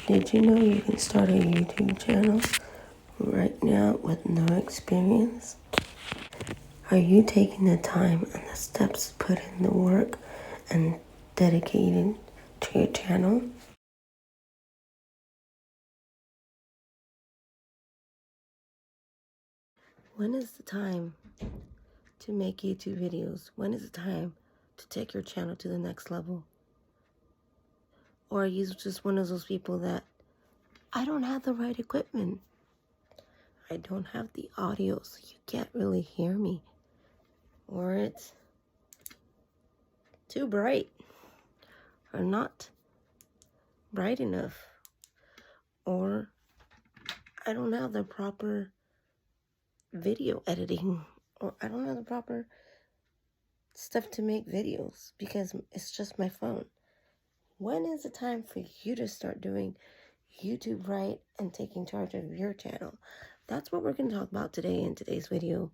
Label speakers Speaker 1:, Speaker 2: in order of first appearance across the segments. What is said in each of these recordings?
Speaker 1: Did you know you can start a YouTube channel right now with no experience? Are you taking the time and the steps to put in the work and dedicated to your channel? When is the time to make YouTube videos? When is the time to take your channel to the next level? Or are you just one of those people that, I don't have the right equipment. I don't have the audio, so you can't really hear me. Or it's too bright. Or not bright enough. Or I don't have the proper video editing. Or I don't have the proper stuff to make videos because it's just my phone. When is the time for you to start doing YouTube right and taking charge of your channel? That's what we're going to talk about today in today's video.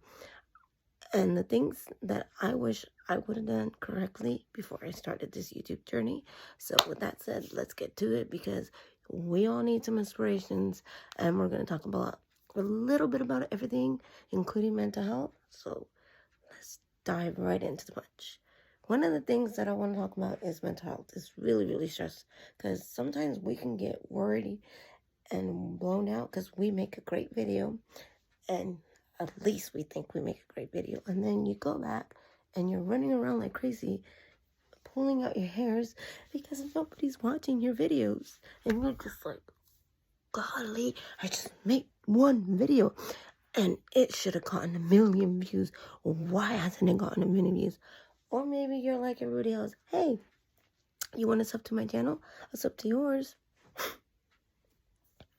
Speaker 1: And the things that I wish I would have done correctly before I started this YouTube journey. So with that said, let's get to it because we all need some inspirations. And we're going to talk about a little bit about everything, including mental health. So let's dive right into the punch. One of the things that I want to talk about is mental health. It's really, really stressful because sometimes we can get worried and blown out because we make a great video and at least we think we make a great video. And then you go back and you're running around like crazy, pulling out your hairs because nobody's watching your videos. And you're just like, golly, I just made one video and it should have gotten 1 million views. Why hasn't it gotten 1 million views? Or maybe you're like everybody else. Hey, you want to sub to my channel? I'll sub to yours.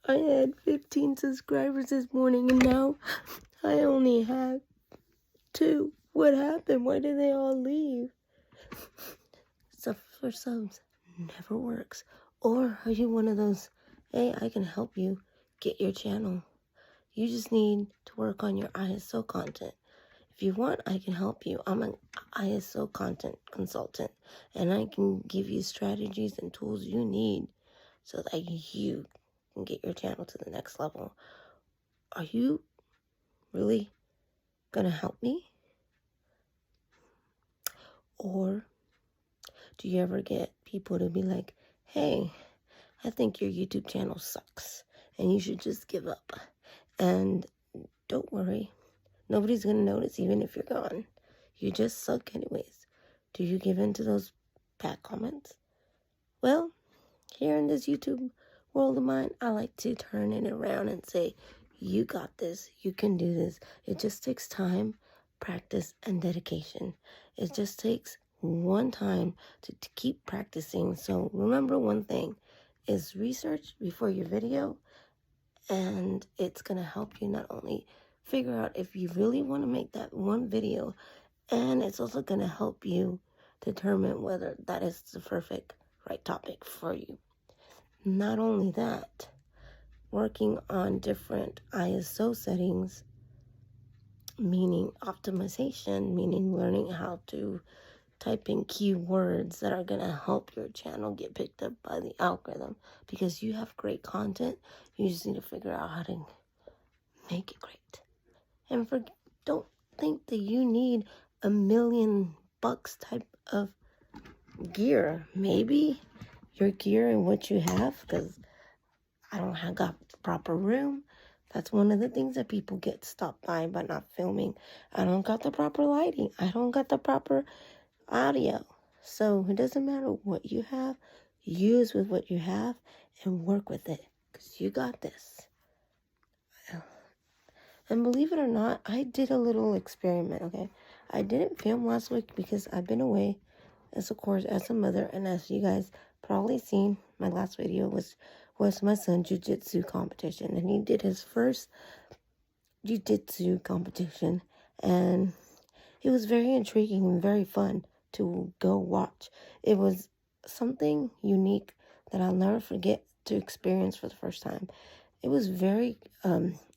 Speaker 1: I had 15 subscribers this morning and now I only have 2. What happened? Why did they all leave? Stuff for subs never works. Or are you one of those, hey, I can help you get your channel. You just need to work on your ISO content. If you want, I can help you. I'm an ISO content consultant, and I can give you strategies and tools you need so that you can get your channel to the next level. Are you really going to help me? Or do you ever get people to be like, hey, I think your YouTube channel sucks and you should just give up? And don't worry, nobody's going to notice even if you're gone. You just suck anyways. Do you give in to those bad comments? Well, here in this YouTube world of mine, I like to turn it around and say, you got this. You can do this. It just takes time, practice, and dedication. It just takes one time to keep practicing. So remember one thing is research before your video, and it's going to help you not only figure out if you really want to make that one video, and it's also going to help you determine whether that is the perfect right topic for you. Not only that, working on different ISO settings, meaning optimization, meaning learning how to type in keywords that are going to help your channel get picked up by the algorithm. Because you have great content, you just need to figure out how to make it great. And don't think that you need $1 million type of gear. Maybe your gear and what you have, because I don't have got the proper room. That's one of the things that people get stopped by not filming. I don't got the proper lighting. I don't got the proper audio. So it doesn't matter what you have. Use with what you have and work with it because you got this. And believe it or not, I did a little experiment, okay? I didn't film last week because I've been away, as of course, as a mother. And as you guys probably seen, my last video was my son's jiu-jitsu competition. And he did his first jiu-jitsu competition. And it was very intriguing and very fun to go watch. It was something unique that I'll never forget to experience for the first time. It was very,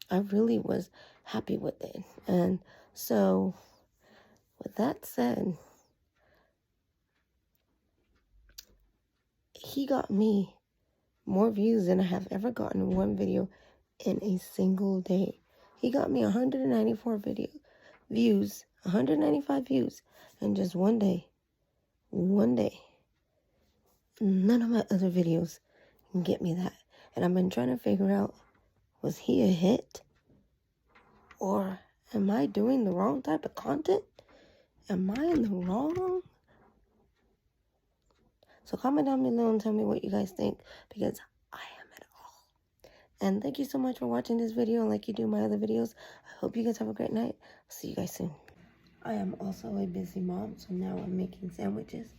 Speaker 1: I really was happy with it. And so, with that said, he got me more views than I have ever gotten in one video in a single day. He got me 194 views, 195 views in just one day. One day. None of my other videos can get me that. And I've been trying to figure out, was he a hit? Or am I doing the wrong type of content? Am I in the wrong? So comment down below and tell me what you guys think, because I am at all. And thank you so much for watching this video, and like you do my other videos. I hope you guys have a great night. I'll see you guys soon. I am also a busy mom, so now I'm making sandwiches.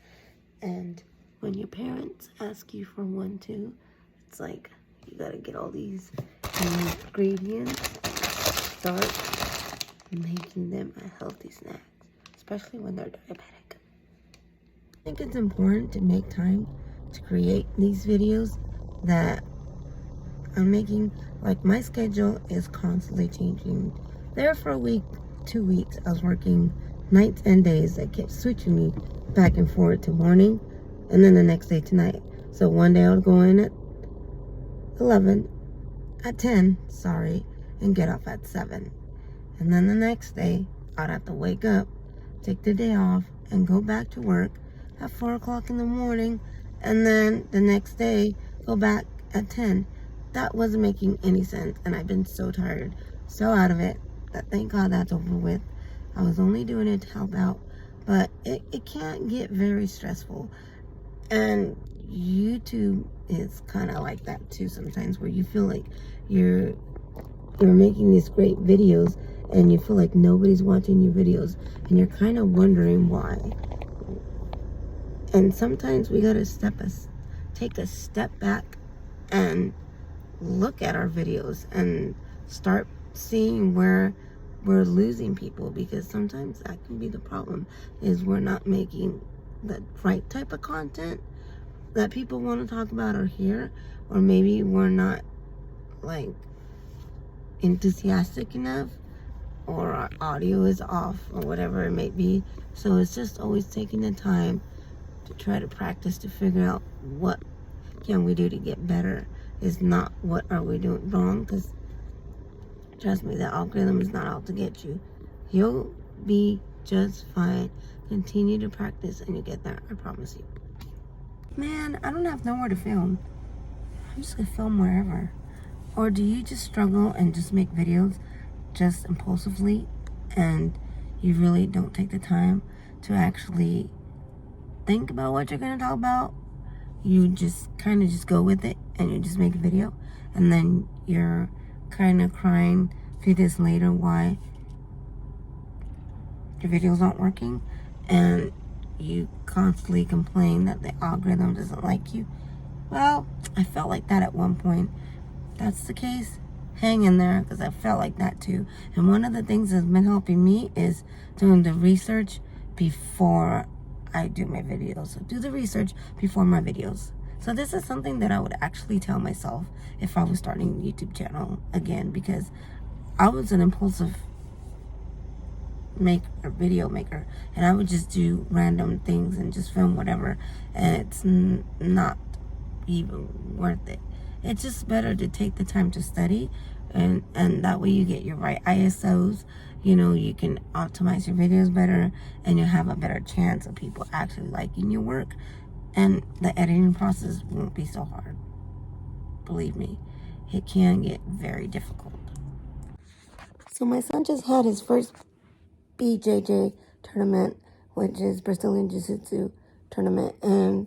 Speaker 1: And when your parents ask you for one too, it's like you gotta get all these ingredients, start making them a healthy snack, especially when they're diabetic. I think it's important to make time to create these videos that I'm making. Like, my schedule is constantly changing. There for a week, 2 weeks, I was working nights and days that kept switching me back and forth to morning and then the next day to night. So one day I would go in at 10, and get off at 7. And then the next day, I'd have to wake up, take the day off, and go back to work at 4 o'clock in the morning, and then the next day, go back at 10. That wasn't making any sense, and I've been so tired, so out of it, that thank God that's over with. I was only doing it to help out, but it can get very stressful. And YouTube is kind of like that too sometimes, where you feel like you're making these great videos and you feel like nobody's watching your videos, and you're kind of wondering why. And sometimes we gotta take a step back and look at our videos and start seeing where we're losing people, because sometimes that can be the problem, is we're not making the right type of content that people want to talk about or hear, or maybe we're not like enthusiastic enough, or our audio is off, or whatever it may be. So it's just always taking the time to try to practice to figure out what can we do to get better. Is not what are we doing wrong, because trust me, the algorithm is not out to get you. You'll be just fine. Continue to practice and you get there, I promise you. Man, I don't have nowhere to film. I'm just gonna film wherever. Or do you just struggle and just make videos just impulsively, and you really don't take the time to actually think about what you're gonna talk about? You just kind of just go with it and you just make a video, and then you're kind of crying a few days later why your videos aren't working, and you constantly complain that the algorithm doesn't like you. Well, I felt like that at one point. If that's the case, hang in there, because I felt like that too. And one of the things that's been helping me is doing the research before I do my videos. So do the research before my videos. So this is something that I would actually tell myself if I was starting a YouTube channel again, because I was an impulsive video maker, and I would just do random things and just film whatever, and it's not even worth it. It's just better to take the time to study, and that way you get your right ISOs. You know, you can optimize your videos better, and you have a better chance of people actually liking your work, and the editing process won't be so hard. Believe me, it can get very difficult. So my son just had his first BJJ tournament, which is Brazilian Jiu-Jitsu tournament, and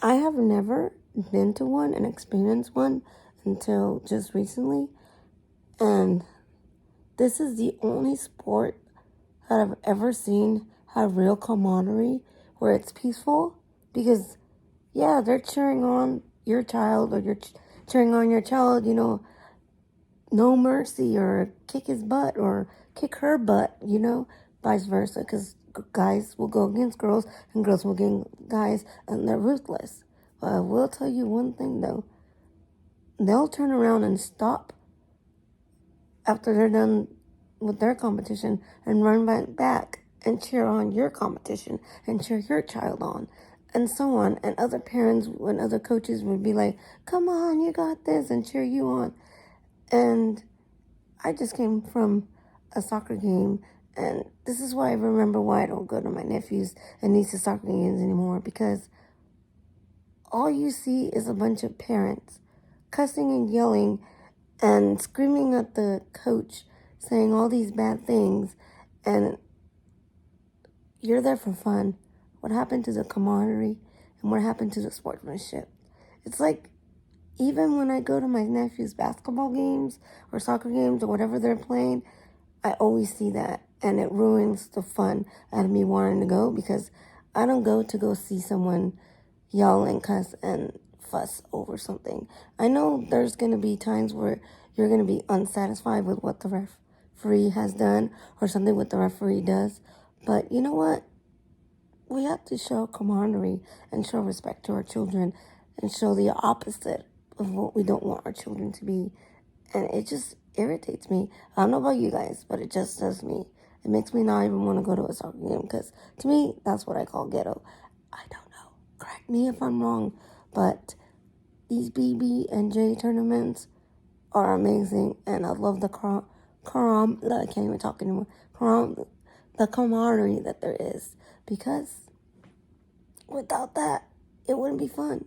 Speaker 1: I have never been to one and experienced one until just recently. And this is the only sport that I've ever seen have real camaraderie, where it's peaceful. Because, yeah, they're cheering on your child, or you're cheering on your child, you know, no mercy, or kick his butt, or kick her butt, you know, vice versa. Because guys will go against girls, and girls will go against guys, and they're ruthless. But I will tell you one thing, though. They'll turn around and stop after they're done with their competition and run back and cheer on your competition and cheer your child on. and so on. And other parents and other coaches would be like, come on, you got this, and cheer you on. And I just came from a soccer game, and this is why I remember why I don't go to my nephews' and nieces' soccer games anymore, because all you see is a bunch of parents cussing and yelling and screaming at the coach, saying all these bad things, and you're there for fun. What happened to the camaraderie, and what happened to the sportsmanship? It's like, even when I go to my nephew's basketball games or soccer games or whatever they're playing, I always see that, and it ruins the fun out of me wanting to go, because I don't go to go see someone yell and cuss and fuss over something. I know there's going to be times where you're going to be unsatisfied with what the referee has done or something what the referee does, but you know what? We have to show camaraderie and show respect to our children and show the opposite of what we don't want our children to be. And it just irritates me. I don't know about you guys, but it just does me. It makes me not even want to go to a soccer game, because to me, that's what I call ghetto. I don't know. Correct me if I'm wrong, but these BB and J tournaments are amazing, and I love the I can't even talk anymore. The camaraderie that there is, because without that, it wouldn't be fun.